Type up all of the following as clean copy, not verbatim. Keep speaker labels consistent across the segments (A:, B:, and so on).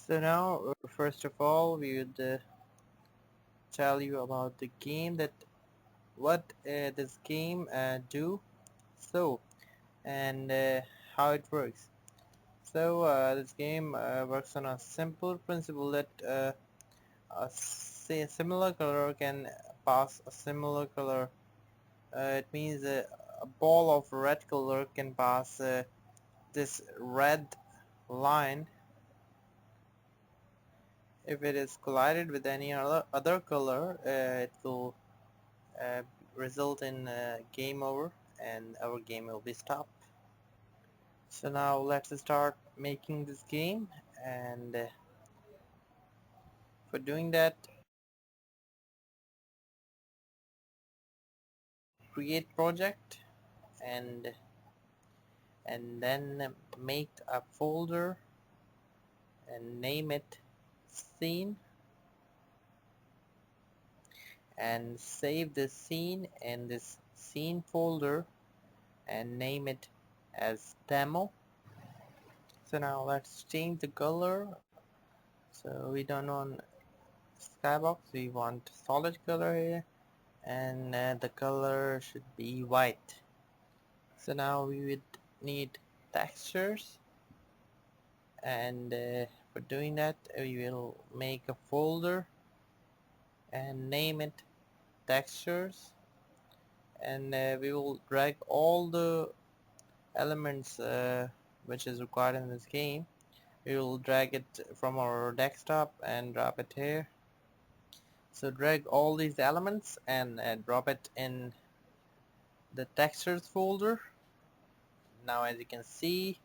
A: So now, first of all, we would tell you about the game that what this game do. So and how it works. So this game works on a simple principle that say a similar color can pass a similar color. It means a ball of red color can pass this red line if it is collided with any other color. It will uh, result in game over and our game will be stopped. So now let's start making this game, and for doing that, create project, and then make a folder and name it scene, and save the scene in this scene folder and name it as demo. So now let's change the color. So we don't want skybox, we want solid color here, and the color should be white. So now we would need textures, and for doing that we will make a folder and name it textures, and we will drag all the elements which is required in this game. We will drag it from our desktop and drop it here. So drag all these elements and drop it in the textures folder. Now as you can see,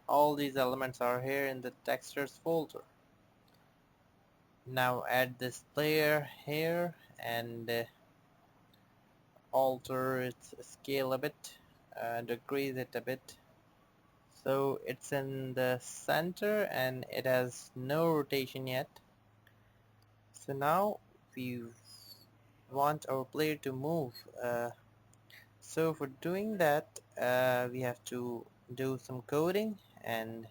A: all these elements are here in the textures folder. Now add this layer here and alter its scale a bit, decrease it a bit, so it's in the center and it has no rotation yet. So now we want our player to move, so for doing that we have to do some coding, and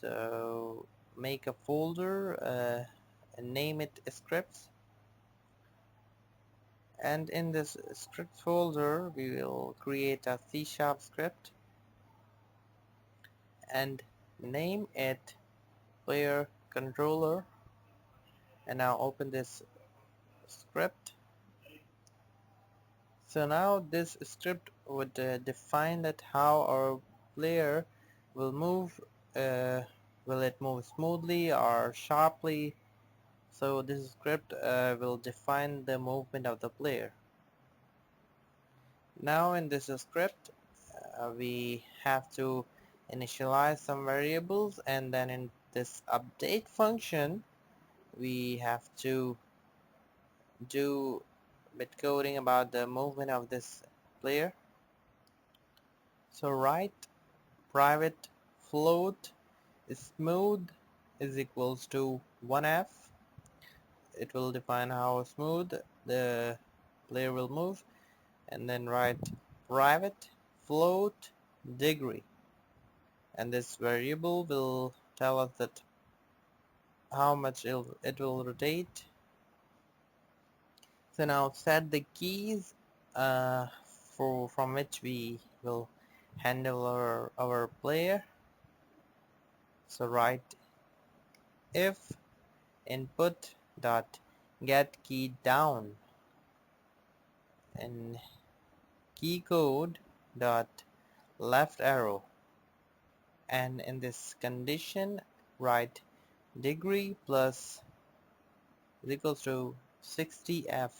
A: so make a folder and name it scripts, and in this script folder we will create a C# script and name it player controller, and now open this script. So now this script would define that how our player will move. Will it move smoothly or sharply? So this script will define the movement of the player. Now in this script we have to initialize some variables, and then in this update function we have to do bit coding about the movement of this player. So write private float smooth is equals to 1f. It will define how smooth the player will move, and then write private float degree, and this variable will tell us that how much it will rotate. So now set the keys from which we will handle our player. So write if input dot get key down and key code dot left arrow, and in this condition write degree plus is equals to 60f.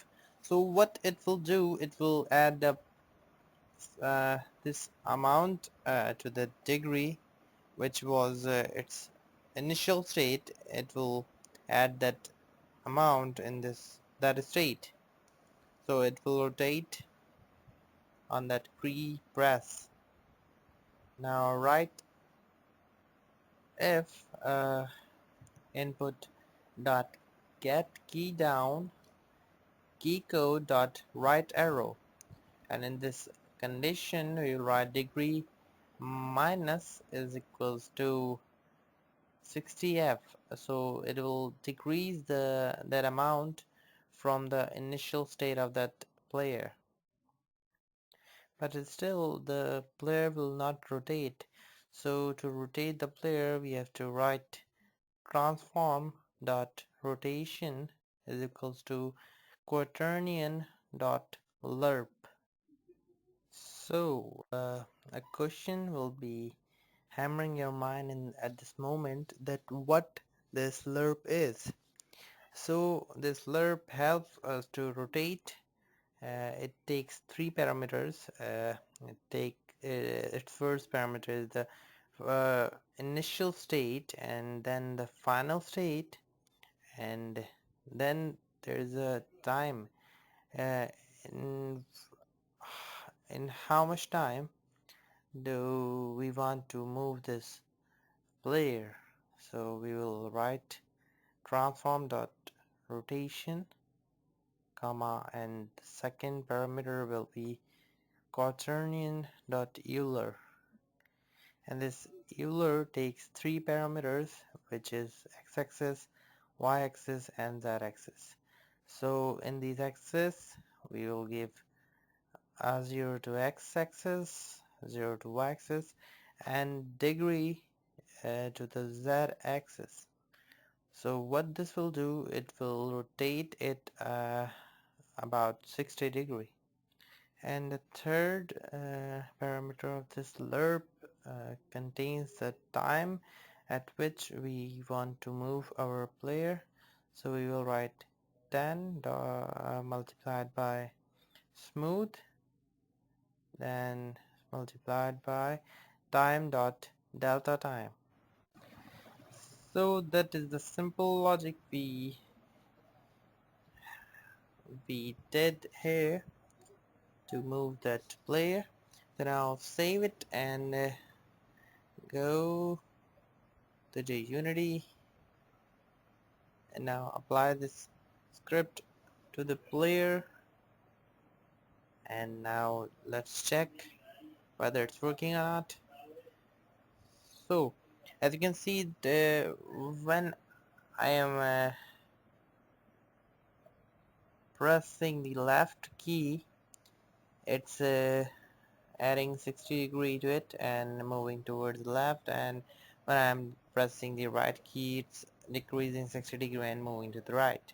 A: So what it will do, it will add up this amount to the degree which was its initial state. It will add that amount in that state, so it will rotate on that key press. Now write if input dot get key down key code dot right arrow, and in this condition we will write degree minus is equals to 60F, so it will decrease that amount from the initial state of that player. But still the player will not rotate. So to rotate the player we have to write transform dot rotation is equals to quaternion dot lerp. So a question will be hammering your mind at this moment that what this lerp is. So this lerp helps us to rotate. It takes three parameters. Its first parameter is the initial state, and then the final state, and then there's a time. Uh, in, in how much time do we want to move this player? So we will write transform dot rotation, comma, and the second parameter will be quaternion dot Euler, and this Euler takes three parameters, which is x-axis, y-axis, and z-axis. So in these axes we will give 0 to x-axis, 0 to y-axis, and degree to the z-axis. So what this will do, it will rotate it about 60 degree. And the third parameter of this lerp contains the time at which we want to move our player. So we will write 10 multiplied by smooth, then multiplied by time dot delta time. So that is the simple logic we did here to move that player. Then I'll save it and go to the Unity, and now apply this script to the player, and now let's check whether it's working or not. So as you can see, when I am pressing the left key, it's adding 60 degree to it and moving towards the left, and when I'm pressing the right key, it's decreasing 60 degree and moving to the right.